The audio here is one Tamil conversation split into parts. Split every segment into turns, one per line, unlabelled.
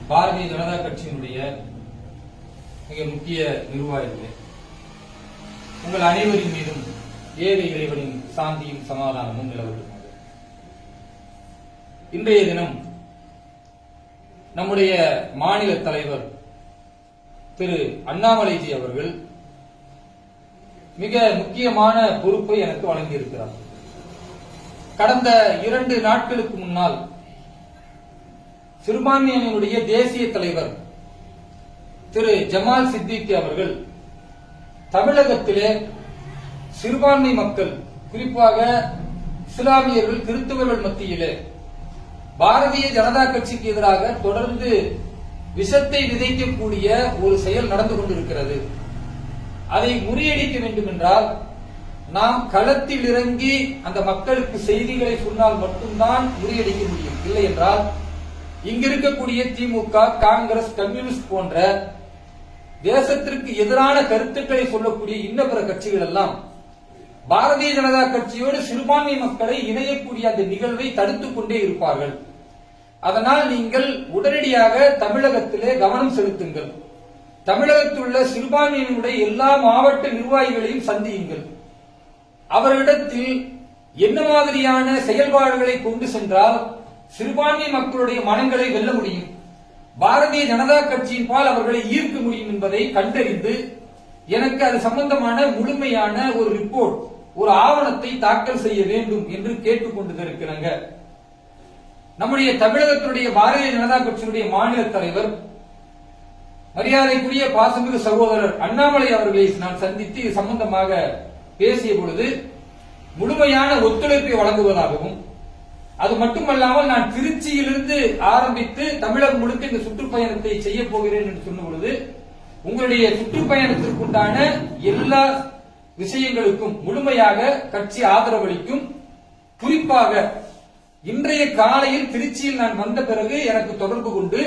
பாரதிய ஜனதா கட்சியினுடைய மிக முக்கிய நிர்வாகிகளே, உங்கள் அனைவரின் மீதும் ஏக இறைவனின் சாந்தியும் சமாதானமும் நிலவட்டுமாக. இன்றைய தினம் நம்முடைய மாநில தலைவர் திரு அண்ணாமலைஜி அவர்கள் மிக முக்கியமான பொறுப்பை எனக்கு வழங்கியிருக்கிறார். கடந்த 2 நாட்களுக்கு முன்னால் சிறுபான்மையினுடைய தேசிய தலைவர் திரு ஜமால் சித்திகி அவர்கள் தமிழகத்திலே சிறுபான்மை மக்கள், குறிப்பாக இஸ்லாமியர்கள், கிறிஸ்தவர்கள் மத்தியிலே பாரதிய ஜனதா கட்சிக்கு எதிராக தொடர்ந்து விஷத்தை விதைக்கக்கூடிய ஒரு செயல் நடந்து கொண்டிருக்கிறது. அதை முறியடிக்க வேண்டும் என்றால் நாம் களத்தில் இறங்கி அந்த மக்களுக்கு செய்திகளை சொன்னால் மட்டும்தான் முறியடிக்க முடியும். இல்லை என்றால் இங்க இருக்கக்கூடிய திமுக, காங்கிரஸ், கம்யூனிஸ்ட் போன்ற தேசத்திற்கு எதிரான கருத்துக்களை சொல்லக்கூடிய இன்ன பிற கட்சிகள் எல்லாம் பாரதிய ஜனதா கட்சியோடு சிறுபான்மை மக்களை இணையக்கூடிய அந்த நிகழ்வை தடுத்துக் கொண்டே இருப்பார்கள். அதனால் நீங்கள் உடனடியாக தமிழகத்திலே கவனம் செலுத்துங்கள். தமிழகத்தில் உள்ள சிறுபான்மையினுடைய எல்லா மாவட்ட நிர்வாகிகளையும் சந்தியுங்கள். அவர்களிடத்தில் என்ன மாதிரியான செயல்பாடுகளை கொண்டு சென்றால் சிறுபான்மை மக்களுடைய மனங்களை வெல்ல முடியும், பாரதிய ஜனதா கட்சியின் பால் அவர்களை ஈர்க்க முடியும் என்பதை கண்டறிந்து எனக்கு அது சம்பந்தமான முழுமையான ஒரு ரிப்போர்ட், ஒரு ஆவணத்தை தாக்கல் செய்ய வேண்டும் என்று கேட்டுக்கொண்டிருக்கிறாங்க. நம்முடைய தமிழகத்தினுடைய பாரதிய ஜனதா கட்சியினுடைய மாநில தலைவர் மரியாதைக்குரிய பாசமிகு சகோதரர் அண்ணாமலை அவர்களை நான் சந்தித்து இது சம்பந்தமாக பேசிய பொழுது முழுமையான ஒத்துழைப்பை வழங்குவதாகவும், அது மட்டுமல்லாமல் நான் திருச்சியிலிருந்து ஆரம்பித்து தமிழகம் முழுக்க இந்த சுற்றுப்பயணத்தை செய்ய போகிறேன் என்று சொன்ன பொழுது உங்களுடைய சுற்றுப்பயணத்திற்குண்டான எல்லா விஷயங்களுக்கும் முழுமையாக கட்சி ஆதரவளிக்கும். குறிப்பாக இன்றைய காலையில் திருச்சியில் நான் வந்த பிறகு எனக்கு தொடர்பு கொண்டு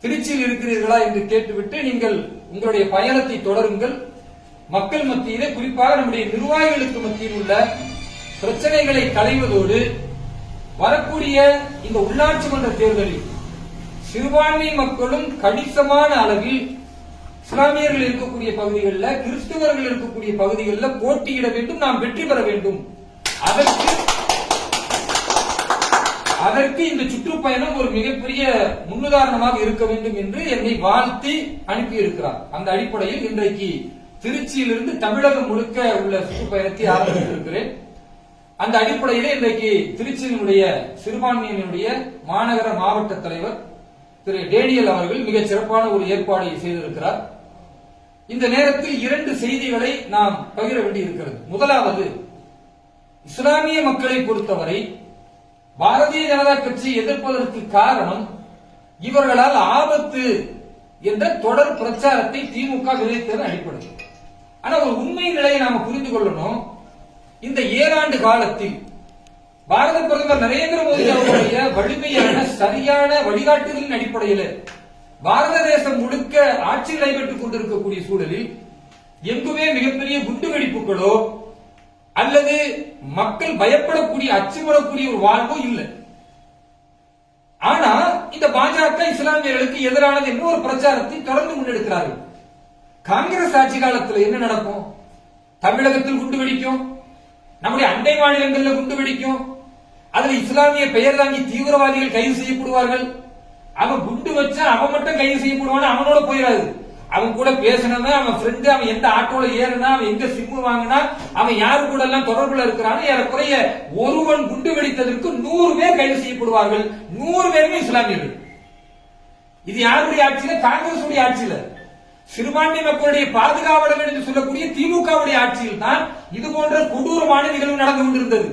திருச்சியில் இருக்கிறீர்களா என்று கேட்டுவிட்டு நீங்கள் உங்களுடைய பயணத்தை தொடருங்கள், மக்கள் மத்தியிலே குறிப்பாக நம்முடைய நிர்வாகிகளுக்கு மத்தியில் உள்ள பிரச்சனைகளை களைவதோடு வரக்கூடிய இந்த உள்ளாட்சி மன்ற தேர்தலில் சிறுபான்மை மக்களும் கணிசமான அளவில் இஸ்லாமியர்கள் இருக்கக்கூடிய பகுதிகளில், கிறிஸ்தவர்கள் இருக்கக்கூடிய பகுதிகளில் போட்டியிட வேண்டும், நாம் வெற்றி பெற வேண்டும். அதற்கு இந்த சுற்றுப்பயணம் ஒரு மிகப்பெரிய முன்னுதாரணமாக இருக்க வேண்டும் என்று என்னை வாழ்த்தி அனுப்பியிருக்கிறார். அந்த அடிப்படையில் இன்றைக்கு திருச்சியிலிருந்து தமிழகம் முழுக்க உள்ள சுற்றுப்பயணத்தை ஆரம்பித்திருக்கிறேன். அந்த அடிப்படையிலே இன்றைக்கு திருச்சியினுடைய சிறுபான்மையினுடைய மாநகர மாவட்ட தலைவர் திரு டேனியல் அவர்கள் மிகச் சிறப்பான ஒரு ஏற்பாடை செய்திருக்கிறார். இந்த நேரத்தில் 2 செய்திகளை நாம் பகிர வேண்டியிருக்கிறது. முதலாவது, இஸ்லாமிய மக்களை பொறுத்தவரை பாரதிய ஜனதா கட்சி எதிர்ப்பதற்கு காரணம் இவர்களால் ஆபத்து என்ற தொடர் பிரச்சாரத்தை திமுக விதைத்ததன் அடிப்படை. ஆனா ஒரு உண்மை நிலையை நாம புரிந்து கொள்ளணும். இந்த 7 ஆண்டு காலத்தில் பாரத பிரதமர் நரேந்திர மோடி அவருடைய வலிமையான சரியான வழிகாட்டுதலின் அடிப்படையில் பாரத தேசம் முழுக்க ஆட்சி நடைபெற்றுக் கொண்டிருக்கக்கூடிய சூழலில் எங்குமே மிகப்பெரிய குண்டுவெடிப்புகளோ அல்லது மக்கள் பயப்படக்கூடிய, அச்சுப்படக்கூடிய ஒரு வாழ்வோ இல்லை. ஆனா இந்த பாஜக இஸ்லாமியர்களுக்கு எதிரானது என்று ஒரு பிரச்சாரத்தை தொடர்ந்து முன்னெடுக்கிறார்கள். காங்கிரஸ் ஆட்சி காலத்தில் என்ன நடக்கும்? தமிழகத்தில் குண்டு வெடிக்கும், நம்முடைய அண்டை மாநிலங்களில் குண்டு வெடிக்கும், அதுல இஸ்லாமிய பெயர் தாங்கி தீவிரவாதிகள் கைது செய்யப்படுவார்கள். அவன் குண்டு வச்சா அவன் மட்டும் கைது செய்யப்படுவான், அவனோட போயிடாது. அவன் கூட பேசினவன், அவன் ஃப்ரெண்டு, அவன் எந்த ஆட்டோல ஏறினா, அவன் எங்க சிம்மு வாங்கினா, அவன் யாரு கூட எல்லாம் தொடர்புல இருக்கிறான்னு ஏறக்குறைய ஒருவன் குண்டு வெடித்ததற்கு 100 பேர் கைது செய்யப்படுவார்கள். 100 பேருமே இஸ்லாமியர்கள். இது யாருடைய ஆட்சியில? காங்கிரஸ் உடைய ஆட்சியில. சிறுபான்மை மக்களுடைய பாதுகாவலர்கள் என்று சொல்லக்கூடிய திமுகவுடைய ஆட்சியில் தான் இது போன்ற கொடூரமான நிகழ்வு நடந்து கொண்டிருந்தது.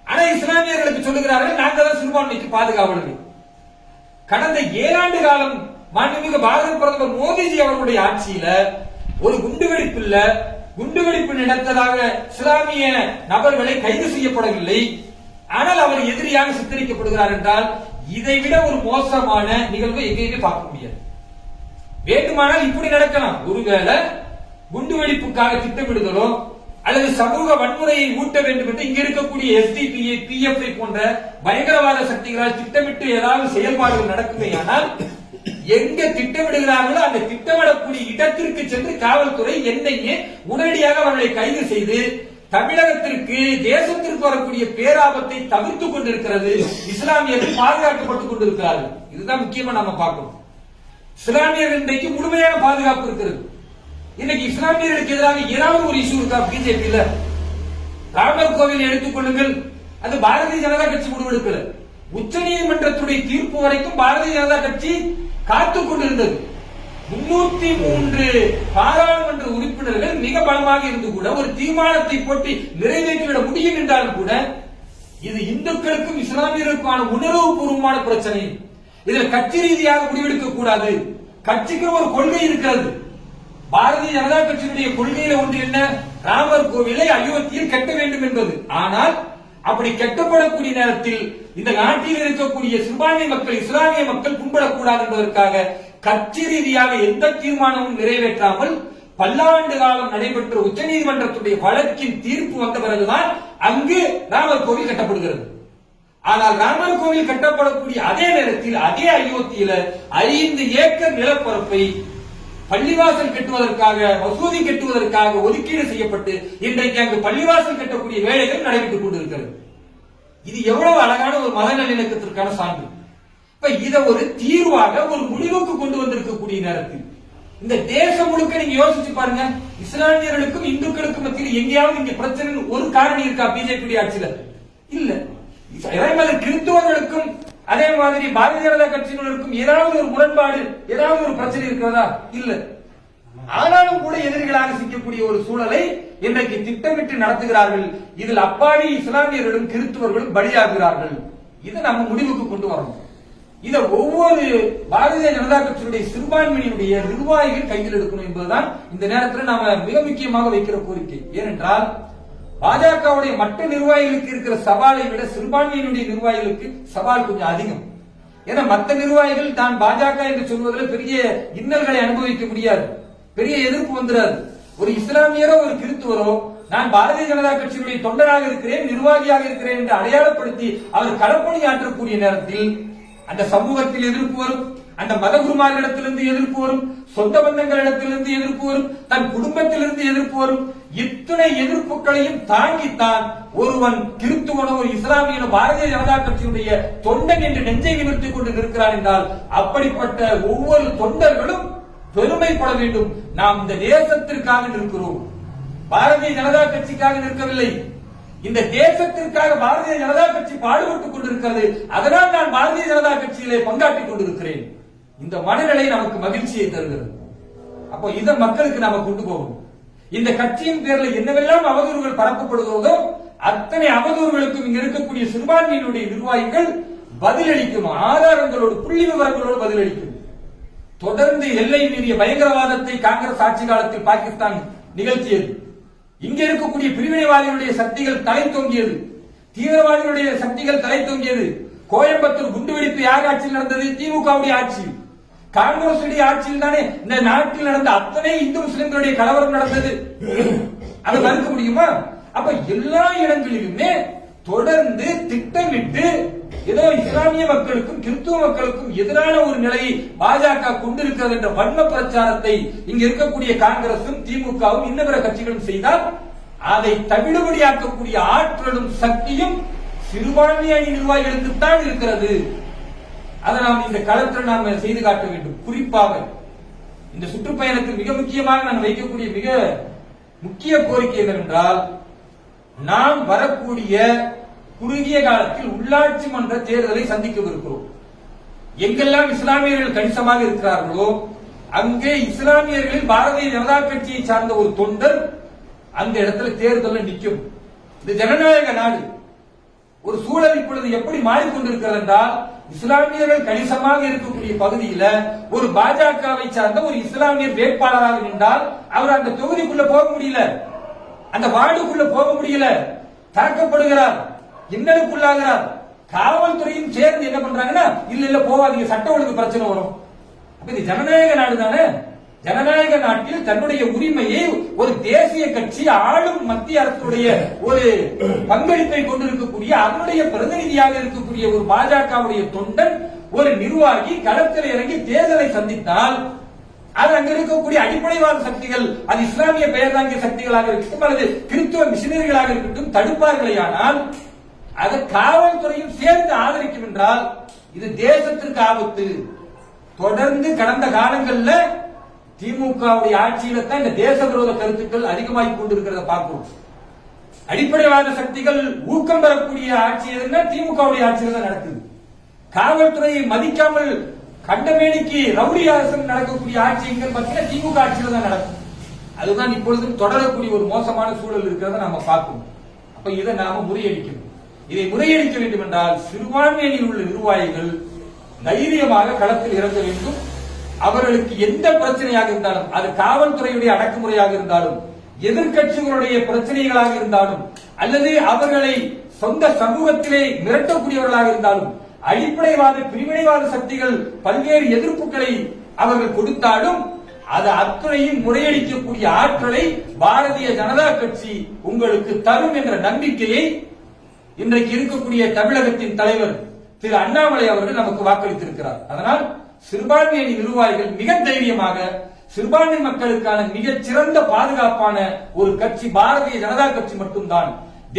ஆனா இஸ்லாமியர்களுக்கு சொல்லுகிறார்கள், நாங்க தான் சிறுபான்மைக்கு பாதுகாவலர்கள். கடந்த 7 ஆண்டு காலம் மாண்புமிகு பாரத பிரதமர் மோடிஜி அவர்களுடைய ஆட்சியில ஒரு குண்டுவெடிப்பு நடத்ததாக இஸ்லாமிய நபர்களை கைது செய்யப்படவில்லை. ஆனால் அவர் எதிரியாக சித்தரிக்கப்படுகிறார் என்றால் இதைவிட ஒரு மோசமான நிகழ்வை எங்கேயுமே பார்க்க முடியாது. வேண்டுமானால் இப்படி நடக்கலாம். ஒருவேளை குண்டுவெடிப்புக்காக திட்டமிடுதலோ அல்லது சமூக வன்முறையை ஊட்ட வேண்டும் என்று இங்க இருக்கக்கூடிய எஸ்டிபிஐ, பிஎஃப்ஐ போன்ற பயங்கரவாத சக்திகளால் திட்டமிட்டு ஏதாவது செயல்பாடுகள் நடக்குமேயானால் எங்க திட்டமிடுகிறார்களோ அந்த திட்டமிடக்கூடிய இடத்திற்கு சென்று காவல்துறை என்ஐஏ உடனடியாக அவர்களை கைது செய்து தமிழகத்திற்கு, தேசத்திற்கு வரக்கூடிய பேராபத்தை தவிர்த்துக் கொண்டிருக்கிறது. இஸ்லாமியர்கள் பாதுகாக்கப்பட்டுக் கொண்டிருக்கிறார்கள். இதுதான் முக்கியமா நாம பார்க்கணும். இஸ்லாமியர்கள் இன்றைக்கு முழுமையான பாதுகாப்பு இருக்கிறது. இன்னைக்கு இஸ்லாமியர்களுக்கு எதிராக ஏதாவது ஒரு இஷ்யூ இருக்கா பிஜேபியில? ராமர் கோவில் எடுத்துக் கொள்ளுங்கள், அது பாரதிய ஜனதா கட்சி முடிவெடுக்கல. உச்ச நீதிமன்றத்துடைய தீர்ப்பு வரைக்கும் பாரதிய ஜனதா கட்சி காத்துக் கொண்டிருந்தது. 303 பாராளுமன்ற உறுப்பினர்கள் மிக பலமாக இருந்து கூட ஒரு தீர்மானத்தை போட்டு நிறைவேற்றிவிட முடியும் என்றாலும் கூட இது இந்துக்களுக்கும் இஸ்லாமியர்களுக்கான உணர்வு பூர்வமான பிரச்சனை. இதில் கட்சி ரீதியாக முடிவெடுக்க கூடாது. கட்சிக்கு ஒரு கொள்கை இருக்கிறது. பாரதிய ஜனதா கட்சியினுடைய கொள்கையில ஒன்று என்ன? ராமர் கோவிலை அயோத்தியில் கட்ட வேண்டும் என்பது. ஆனால் அப்படி கட்டப்படக்கூடிய நேரத்தில் இந்த நாட்டில் இருக்கக்கூடிய சிறுபான்மை மக்கள், இஸ்லாமிய மக்கள் புண்படக்கூடாது என்பதற்காக கட்சி ரீதியாக எந்த தீர்மானமும் நிறைவேற்றாமல் பல்லாண்டு காலம் நடைபெற்ற உச்சநீதிமன்றத்துடைய வழக்கின் தீர்ப்பு வந்த பிறகுதான் அங்கு ராமர் கோவில் கட்டப்படுகிறது. ஆனால் ராமர் கோவில் கட்டப்படக்கூடிய அதே நேரத்தில் அதே அயோத்தியில 5 ஏக்கர் நிலப்பரப்பை பள்ளிவாசல் கட்டுவதற்காக, மசூதி கட்டுவதற்காக ஒதுக்கீடு செய்யப்பட்டு இன்றைக்கு அங்கு பள்ளிவாசல் கட்டக்கூடிய வேலைகள் நடைபெற்றுக் கொண்டிருக்கிறது. இது எவ்வளவு அழகான ஒரு மத நல்லிணக்கத்திற்கான சான்று. இப்ப இத ஒரு தீர்வாக, ஒரு முடிவுக்கு கொண்டு வந்திருக்கக்கூடிய நேரத்தில் இந்த தேசம் முழுக்க நீங்க யோசிச்சு பாருங்க. இஸ்லாமியர்களுக்கும் இந்துக்களுக்கும் மத்தியில் எங்கேயாவது இங்க பிரச்சனை ஒரு காரணி இருக்கா பிஜேபி ஆட்சியில? இல்ல. அதே மாதிரி கிறிஸ்துவர்களுக்கும் அதே மாதிரி பாரதிய ஜனதா கட்சியினருக்கும் ஏதாவது ஒரு முரண்பாடு, ஏதாவது ஒரு பிரச்சனை இருக்கிறதா? இல்ல. ஆனாலும் கூட எதிரிகளாக சிக்கக்கூடிய ஒரு சூழலை இன்றைக்கு திட்டமிட்டு நடத்துகிறார்கள். இதில் அப்பாவி இஸ்லாமியர்களும் கிறிஸ்துவர்களும் பலியாகிறார்கள். இதை நம்ம முடிவுக்கு கொண்டு வரணும். இதை ஒவ்வொரு பாரதிய ஜனதா கட்சியுடைய சிறுபான்மையினுடைய நிர்வாகிகள் கையில் எடுக்கணும் என்பதுதான் இந்த நேரத்தில் நாம மிக முக்கியமாக வைக்கிற கோரிக்கை. ஏனென்றால் பாஜகவுடைய மற்ற நிர்வாகிகளுக்கு இருக்கிற சவாலை விட சிறுபான்மையினுடைய நிர்வாகிகளுக்கு சவால் கொஞ்சம் அதிகம். ஏன்னா மற்ற நிர்வாகிகள் தான் பாஜக என்று சொல்வதில் பெரிய இன்னல்களை அனுபவிக்க முடியாது, பெரிய எதிர்ப்பு வந்துடாது. ஒரு இஸ்லாமியரோ ஒரு கிறிஸ்துவரோ நான் பாரதிய ஜனதா கட்சியினுடைய தொண்டராக இருக்கிறேன், நிர்வாகியாக இருக்கிறேன் என்று அடையாளப்படுத்தி அவர் களப்பணி ஆற்றக்கூடிய நேரத்தில் அந்த சமூகத்தில் எதிர்ப்பு வரும், அந்த மதகுருமார்களிடத்திலிருந்து எதிர்ப்பு வரும், சொந்த பந்தங்களிடத்திலிருந்து எதிர்ப்பு வரும், தன் குடும்பத்திலிருந்து எதிர்ப்பு வரும். இத்தனை எதிர்ப்புகளையும் தாங்கித்தான் ஒருவன் கிறிஸ்துவனோ ஒரு இஸ்லாமியனோ பாரதிய ஜனதா கட்சியுடைய தொண்டன் என்று நெஞ்சை நிமிர்த்திக் கொண்டு நிற்கிறான் என்றால் அப்படிப்பட்ட ஒவ்வொரு தொண்டர்களும் பெருமைப்பட வேண்டும். நாம் இந்த தேசத்திற்காக நிற்கிறோம், பாரதிய ஜனதா கட்சிக்காக நிற்கவில்லை. இந்த தேசத்திற்காக பாரதிய ஜனதா கட்சி பாடுபட்டுக் கொண்டிருக்கிறது. அதனால் நான் பாரதிய ஜனதா கட்சியிலே பங்காற்றிக் கொண்டிருக்கிறேன். இந்த மனநிலை நமக்கு மகிழ்ச்சியை தருகிறது. அப்போ இதை மக்களுக்கு நாம கொண்டு போகணும். இந்த கட்சியின் பேரில் என்னவெல்லாம் அவதூறுகள் பரப்பப்படுகிறதோ அத்தனை அவதூறுகளுக்கும் இங்க இருக்கக்கூடிய சிறுபான்மையினுடைய நிர்வாகிகள் பதிலளிக்கணும். ஆதாரங்களோடு, புள்ளி விவரங்களோடு பதிலளிக்கணும். தொடர்ந்து எல்லை மீறிய பயங்கரவாதத்தை காங்கிரஸ் ஆட்சி காலத்தில் பாகிஸ்தான் நிகழ்த்தியது. இங்க இருக்கக்கூடிய பிரிவினைவாதிகளுடைய சக்திகள் தலை தோங்கியது, தீவிரவாதிகளுடைய சக்திகள் தலை தோங்கியது. கோயம்புத்தூர் குண்டுவெடிப்பு யார் ஆட்சியில் நடந்தது? திமுகவுடைய ஆட்சி. காங்கிரசுடைய ஆட்சியில் தானே இந்த நாட்டில் நடந்த அத்தனை இந்து முஸ்லிம்களுடைய கலவரம் நடந்தது. அதை மறுக்க முடியுமா? அப்ப எல்லா இடங்களிலுமே தொடர்ந்து திட்டமிட்டு ஏதோ இஸ்லாமிய மக்களுக்கும் கிறிஸ்துவ மக்களுக்கும் எதிரான ஒரு நிலையை பாஜக கொண்டிருக்கிறது என்ற வன்ம பிரச்சாரத்தை இங்க இருக்கக்கூடிய காங்கிரசும் திமுகவும் இன்ன பிற கட்சிகளும் செய்தால் அதை தவிடுபடியாக்கக்கூடிய ஆற்றலும் சக்தியும் சிறுபான்மை அணி நிர்வாகிகளுக்கு தான் இருக்கிறது. அதை நாம் இந்த களத்தில் நாம் செய்து காட்ட வேண்டும். குறிப்பாக இந்த சுற்றுப்பயணத்தில் மிக முக்கியமாக நான் வைக்கக்கூடிய மிக முக்கிய கோரிக்கை என்னவென்றால், நாம் வரக்கூடிய குறுகிய காலத்தில் உள்ளாட்சி மன்ற தேர்தலை சந்திக்கவிருக்கிறோம். எங்கெல்லாம் இஸ்லாமியர்கள் கணிசமாக இருக்கிறார்களோ அங்கே இஸ்லாமியர்களில் பாரதிய ஜனதா கட்சியை சார்ந்த ஒரு தொண்டர் அந்த இடத்துல தேர்தலில் நிற்கும். இது ஜனநாயக நாடு. ஒரு சூழல் இப்பொழுது எப்படி மாறிக்கொண்டிருக்கிறது என்றால், இஸ்லாமியர்கள் கணிசமாக இருக்கக்கூடிய பகுதியில ஒரு பாஜகவை சார்ந்த ஒரு இஸ்லாமியர் வேட்பாளராக நின்றால் அவர் அந்த தொகுதிக்குள்ள போக முடியல, அந்த வார்டுக்குள்ள போக முடியல, தாக்கப்படுகிறார், இன்னலுக்குள்ளாகிறார். காவல்துறையும் சேர்ந்து என்ன பண்றாங்கன்னா, இல்ல இல்ல போவாதீங்க, சட்ட ஒழுங்கு பிரச்சனை வரும். அப்ப இது ஜனநாயக நாடு தானே. ஜனநாயக நாட்டில் தன்னுடைய உரிமையை ஒரு தேசிய கட்சி ஆளும் மத்திய அரசுடைய ஒரு பங்களிப்பை கொண்டிருக்கக்கூடிய அதனுடைய பிரதிநிதியாக இருக்கக்கூடிய ஒரு பாஜகவுடைய தொண்டன் ஒரு நிர்வாகி களத்தில் இறங்கி தேர்தலை சந்தித்தால் அது அங்க இருக்கக்கூடிய அடிப்படைவாத சக்திகள், அது இஸ்லாமிய பெயர் தாங்கிய சக்திகளாக இருக்கட்டும் அல்லது கிறிஸ்துவ மிஷினரிகளாக இருக்கட்டும் தடுப்பார்களேயானால் அதை காவல்துறையும் சேர்ந்து ஆதரிக்கும் என்றால் இது தேசத்திற்கு ஆபத்து. தொடர்ந்து கடந்த காலங்களில் திமுகவுடைய ஆட்சியில தான் இந்த தேச விரோத கருத்துக்கள் அதிகமாகி கொண்டிருக்கிறத பார்க்கிறோம். அடிப்படைவாத சக்திகள் ஊக்கம் பெறக்கூடிய ஆட்சி எதுன்னா திமுகவுடைய ஆட்சியில் தான் நடக்குது. காவல்துறையை மதிக்காமல் கண்டமேனிக்கு ரவுடி அரசு நடக்கக்கூடிய ஆட்சி எங்க பார்த்தீங்கன்னா திமுக ஆட்சியில் தான் நடக்கும். அதுதான் இப்பொழுதும் தொடரக்கூடிய ஒரு மோசமான சூழல் இருக்கிறத நாம பார்க்கணும். அப்ப இதை நாம முறியடிக்கணும். இதை முறியடிக்க வேண்டும் என்றால் சிறுபான்மையில் உள்ள நிர்வாகிகள் தைரியமாக களத்தில் இறங்க வேண்டும். அவர்களுக்கு எந்த பிரச்சனையாக இருந்தாலும், அது காவல்துறையுடைய அடக்குமுறையாக இருந்தாலும், எதிர்கட்சிகளுடைய பிரச்சனைகளாக இருந்தாலும், அல்லது அவர்களை சொந்த சமூகத்திலே மிரட்டக்கூடியவர்களாக இருந்தாலும், அடிப்படைவாத பிரிவினைவாத சக்திகள் பல்வேறு எதிர்ப்புகளை அவர்கள் கொடுத்தாலும் அது அத்துணையும் முறையடிக்கக்கூடிய ஆற்றலை பாரதிய ஜனதா கட்சி உங்களுக்கு தரும் என்ற நம்பிக்கையை இன்றைக்கு இருக்கக்கூடிய தமிழகத்தின் தலைவர் திரு அண்ணாமலை அவர்கள் நமக்கு வாக்களித்திருக்கிறார். அதனால் சிறுபான்மை அணி நிர்வாகிகள் மிக தைரியமாக சிறுபான்மை மக்களுக்கான மிகச் சிறந்த பாதுகாப்பான ஒரு கட்சி பாரதிய ஜனதா கட்சி மட்டும்தான்.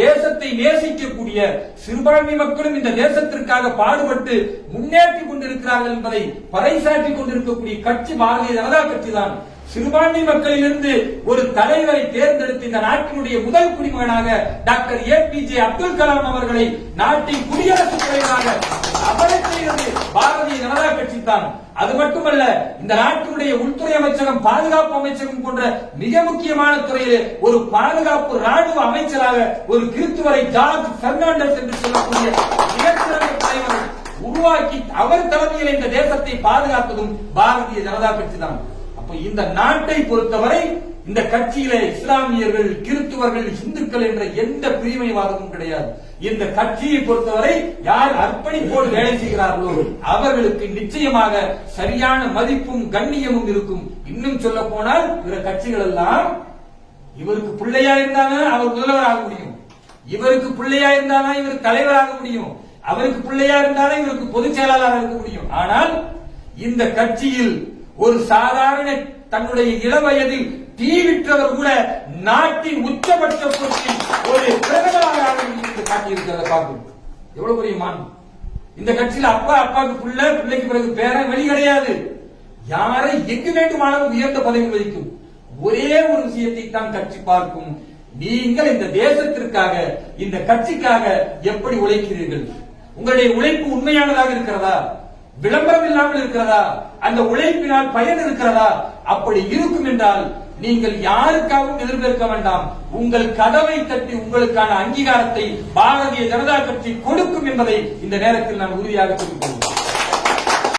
தேசத்தை நேசிக்கக்கூடிய சிறுபான்மை மக்களும் இந்த தேசத்திற்காக பாடுபட்டு முன்னேற்றி கொண்டிருக்கிறார்கள் என்பதை பறைசாற்றிக் கொண்டிருக்கக்கூடிய கட்சி பாரதிய ஜனதா கட்சி தான். சிறுபான்மை மக்களிலிருந்து ஒரு தலைவரை தேர்ந்தெடுத்து இந்த நாட்டினுடைய முதல் குடிமகனாக டாக்டர் APJ அப்துல் கலாம் அவர்களை நாட்டின் குடியரசுத் தலைவராக அமரச்செய்தது பாரதிய ஜனதா கட்சி தான். அது மட்டுமல்ல, இந்த நாட்டினுடைய உள்துறை அமைச்சகம், பாதுகாப்பு அமைச்சகம் போன்ற மிக முக்கியமான துறையிலே ஒரு பாதுகாப்பு ராணுவ அமைச்சராக ஒரு கிறிஸ்துவரை ஜார்ஜ் பெர்னாண்டஸ் என்று சொல்லக்கூடிய மிகச்சிறந்த தலைவரை உருவாக்கி அவர் தலைமையில் இந்த தேசத்தை பாதுகாத்ததும் பாரதிய ஜனதா கட்சி தான். அப்ப இந்த நாட்டை பொறுத்தவரை இந்த கட்சியிலே இஸ்லாமியர்கள், கிறிஸ்துவர்கள், இந்துக்கள் என்ற எந்த பிரிவினைவாதமும் கிடையாது. இந்த கட்சியை பொறுத்தவரை யார் அர்ப்பணிப்போடு வேலை செய்கிறார்களோ அவர்களுக்கு நிச்சயமாக சரியான மதிப்பும் கண்ணியமும் இருக்கும். இன்னும் சொல்ல போனால் பிற கட்சிகள் எல்லாம் இவருக்கு பிள்ளையா இருந்தாலும் அவர் முதல்வராக முடியும், இவருக்கு பிள்ளையா இருந்தாலும் இவர் தலைவராக முடியும், அவருக்கு பிள்ளையா இருந்தாலும் இவருக்கு பொதுச் செயலாளராக இருக்க முடியும். ஆனால் இந்த கட்சியில் ஒரு சாதாரண தன்னுடைய இளவயதில் தீ விற்றவர் கூட நாட்டின் உச்சபட்ச பொறுப்பில் ஒரு பிரதமராக காட்டியிருக்கிறத பார்க்கும். எவ்வளவு பெரிய மாண்பு! இந்த கட்சியில் அப்பாவுக்கு பிள்ளைக்கு பிறகு பேரன் வழி கிடையாது. யாரை எங்கு வேண்டுமானாலும் உயர்ந்த பதவி வகிக்கும். ஒரே ஒரு விஷயத்தை தான் கட்சி பார்க்கும், நீங்கள் இந்த தேசத்திற்காக இந்த கட்சிக்காக எப்படி உழைக்கிறீர்கள், உங்களுடைய உழைப்பு உண்மையானதாக இருக்கிறதா, விளம்பரம் இல்லாமல் இருக்கிறதா, அந்த உழைப்பினால் பயன் இருக்கிறதா? அப்படி இருக்கும் என்றால் நீங்கள் யாருக்காகவும் எதிர்பார்க்க வேண்டாம். உங்கள் கதவை தட்டி உங்களுக்கான அங்கீகாரத்தை பாரதிய ஜனதா கட்சி கொடுக்கும் என்பதை இந்த நேரத்தில் நான் உறுதியாக சொல்லிக் கொள்கிறேன்.